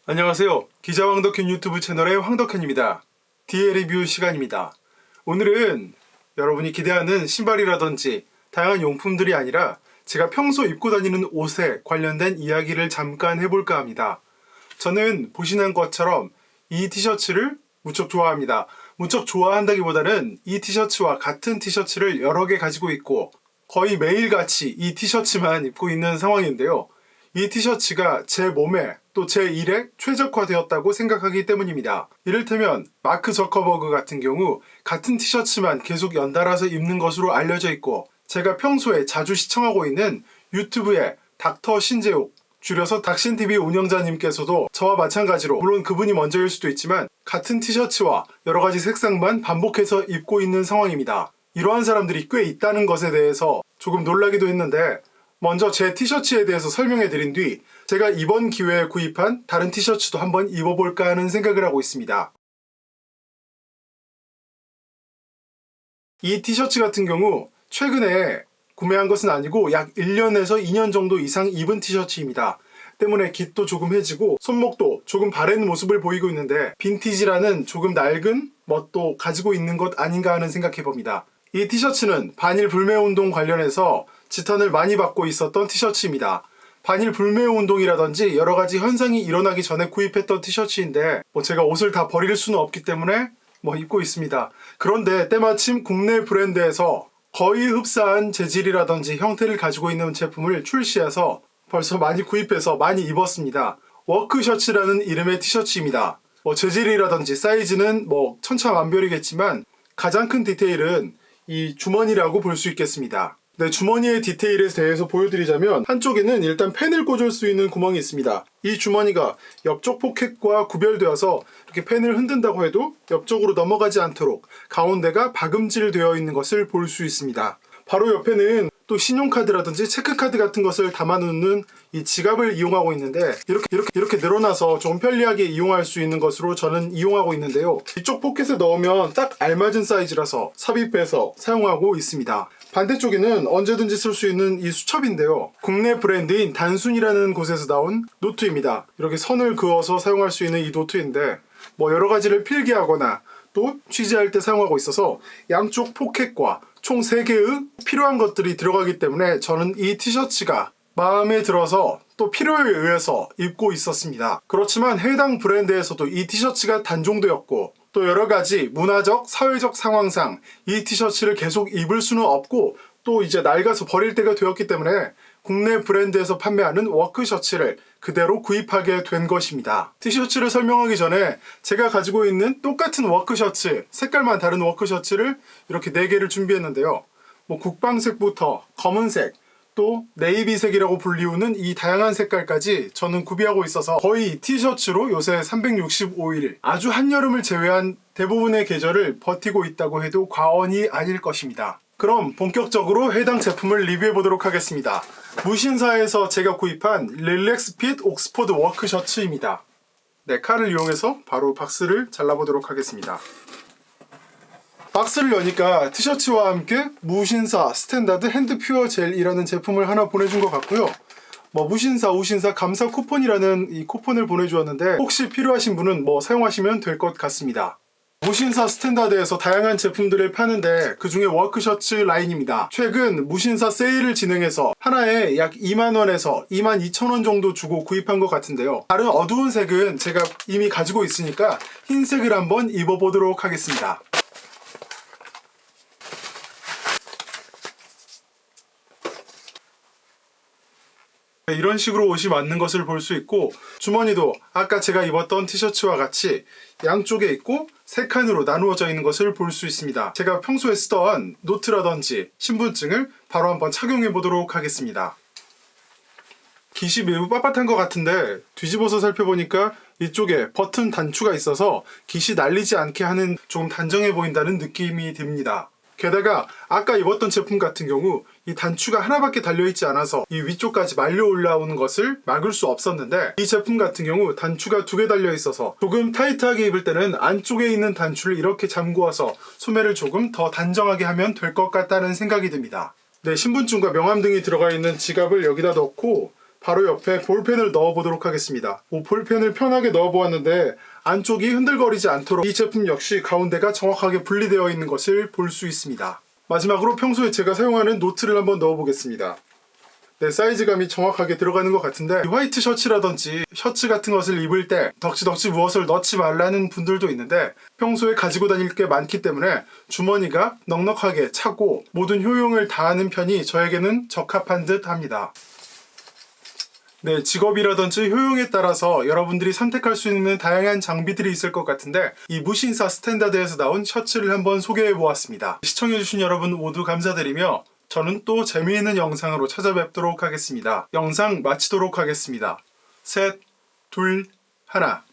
안녕하세요. 기자 황덕현 유튜브 채널의 황덕현입니다. DL 리뷰 시간입니다. 오늘은 여러분이 기대하는 신발이라든지 다양한 용품들이 아니라 제가 평소 입고 다니는 옷에 관련된 이야기를 잠깐 해볼까 합니다. 저는 보시는 것처럼 이 티셔츠를 무척 좋아합니다. 무척 좋아한다기보다는 이 티셔츠와 같은 티셔츠를 여러 개 가지고 있고 거의 매일같이 이 티셔츠만 입고 있는 상황인데요. 이 티셔츠가 제 몸에 또 제 일에 최적화되었다고 생각하기 때문입니다. 이를테면 마크 저커버그 같은 경우 같은 티셔츠만 계속 연달아서 입는 것으로 알려져 있고, 제가 평소에 자주 시청하고 있는 유튜브의 닥터 신재욱, 줄여서 닥신TV 운영자님께서도 저와 마찬가지로, 물론 그분이 먼저일 수도 있지만 같은 티셔츠와 여러가지 색상만 반복해서 입고 있는 상황입니다. 이러한 사람들이 꽤 있다는 것에 대해서 조금 놀라기도 했는데, 먼저 제 티셔츠에 대해서 설명해 드린 뒤 제가 이번 기회에 구입한 다른 티셔츠도 한번 입어볼까 하는 생각을 하고 있습니다. 이 티셔츠 같은 경우 최근에 구매한 것은 아니고 약 1년에서 2년 정도 이상 입은 티셔츠입니다. 때문에 깃도 조금 해지고 손목도 조금 바랜 모습을 보이고 있는데, 빈티지라는 조금 낡은 멋도 가지고 있는 것 아닌가 하는 생각해봅니다. 이 티셔츠는 반일 불매 운동 관련해서 지탄을 많이 받고 있었던 티셔츠입니다. 반일 불매 운동이라든지 여러가지 현상이 일어나기 전에 구입했던 티셔츠인데, 제가 옷을 다 버릴 수는 없기 때문에 입고 있습니다. 그런데 때마침 국내 브랜드에서 거의 흡사한 재질이라든지 형태를 가지고 있는 제품을 출시해서 벌써 많이 구입해서 많이 입었습니다. 워크셔츠라는 이름의 티셔츠입니다. 재질이라든지 사이즈는 천차만별이겠지만 가장 큰 디테일은 이 주머니라고 볼 수 있겠습니다. 네, 주머니의 디테일에 대해서 보여드리자면, 한쪽에는 일단 펜을 꽂을 수 있는 구멍이 있습니다. 이 주머니가 옆쪽 포켓과 구별되어서 이렇게 펜을 흔든다고 해도 옆쪽으로 넘어가지 않도록 가운데가 박음질되어 있는 것을 볼 수 있습니다. 바로 옆에는 또 신용카드라든지 체크카드 같은 것을 담아놓는 이 지갑을 이용하고 있는데, 이렇게 늘어나서 좀 편리하게 이용할 수 있는 것으로 저는 이용하고 있는데요. 이쪽 포켓에 넣으면 딱 알맞은 사이즈라서 삽입해서 사용하고 있습니다. 반대쪽에는 언제든지 쓸 수 있는 이 수첩인데요. 국내 브랜드인 단순이라는 곳에서 나온 노트입니다. 이렇게 선을 그어서 사용할 수 있는 이 노트인데, 여러 가지를 필기하거나 또 취재할 때 사용하고 있어서 양쪽 포켓과 총 3개의 필요한 것들이 들어가기 때문에 저는 이 티셔츠가 마음에 들어서 또 필요에 의해서 입고 있었습니다. 그렇지만 해당 브랜드에서도 이 티셔츠가 단종되었고, 또 여러가지 문화적, 사회적 상황상 이 티셔츠를 계속 입을 수는 없고, 또 이제 낡아서 버릴 때가 되었기 때문에 국내 브랜드에서 판매하는 워크셔츠를 그대로 구입하게 된 것입니다. 티셔츠를 설명하기 전에 제가 가지고 있는 똑같은 워크셔츠, 색깔만 다른 워크셔츠를 이렇게 4개를 준비했는데요. 국방색부터 검은색, 또 네이비색이라고 불리우는 이 다양한 색깔까지 저는 구비하고 있어서 거의 이 티셔츠로 요새 365일, 아주 한여름을 제외한 대부분의 계절을 버티고 있다고 해도 과언이 아닐 것입니다. 그럼 본격적으로 해당 제품을 리뷰해보도록 하겠습니다. 무신사에서 제가 구입한 릴렉스핏 옥스퍼드 워크셔츠입니다. 네, 칼을 이용해서 바로 박스를 잘라보도록 하겠습니다. 박스를 여니까 티셔츠와 함께 무신사 스탠다드 핸드 퓨어 젤이라는 제품을 하나 보내준 것 같고요. 무신사, 우신사 감사 쿠폰이라는 이 쿠폰을 보내주었는데, 혹시 필요하신 분은 사용하시면 될 것 같습니다. 무신사 스탠다드에서 다양한 제품들을 파는데 그 중에 워크셔츠 라인입니다. 최근 무신사 세일을 진행해서 하나에 약 2만원에서 22,000원 정도 주고 구입한 것 같은데요. 다른 어두운 색은 제가 이미 가지고 있으니까 흰색을 한번 입어보도록 하겠습니다. 이런 식으로 옷이 맞는 것을 볼 수 있고, 주머니도 아까 제가 입었던 티셔츠와 같이 양쪽에 있고 3칸으로 나누어져 있는 것을 볼 수 있습니다. 제가 평소에 쓰던 노트라든지 신분증을 바로 한번 착용해 보도록 하겠습니다. 깃이 매우 빳빳한 것 같은데 뒤집어서 살펴보니까 이쪽에 버튼 단추가 있어서 깃이 날리지 않게 하는 조금 단정해 보인다는 느낌이 듭니다. 게다가 아까 입었던 제품 같은 경우 이 단추가 하나밖에 달려있지 않아서 이 위쪽까지 말려 올라오는 것을 막을 수 없었는데, 이 제품 같은 경우 단추가 2개 달려있어서 조금 타이트하게 입을 때는 안쪽에 있는 단추를 이렇게 잠그어서 소매를 조금 더 단정하게 하면 될 것 같다는 생각이 듭니다. 네, 신분증과 명함 등이 들어가 있는 지갑을 여기다 넣고 바로 옆에 볼펜을 넣어보도록 하겠습니다. 볼펜을 편하게 넣어보았는데 안쪽이 흔들거리지 않도록 이 제품 역시 가운데가 정확하게 분리되어 있는 것을 볼 수 있습니다. 마지막으로 평소에 제가 사용하는 노트를 한번 넣어보겠습니다. 네, 사이즈감이 정확하게 들어가는 것 같은데 화이트 셔츠라든지 셔츠 같은 것을 입을 때 덕지덕지 무엇을 넣지 말라는 분들도 있는데 평소에 가지고 다닐 게 많기 때문에 주머니가 넉넉하게 차고 모든 효용을 다하는 편이 저에게는 적합한 듯 합니다. 네, 직업이라든지 효용에 따라서 여러분들이 선택할 수 있는 다양한 장비들이 있을 것 같은데 이 무신사 스탠다드에서 나온 셔츠를 한번 소개해 보았습니다. 시청해주신 여러분 모두 감사드리며 저는 또 재미있는 영상으로 찾아뵙도록 하겠습니다. 영상 마치도록 하겠습니다. 셋, 둘, 하나.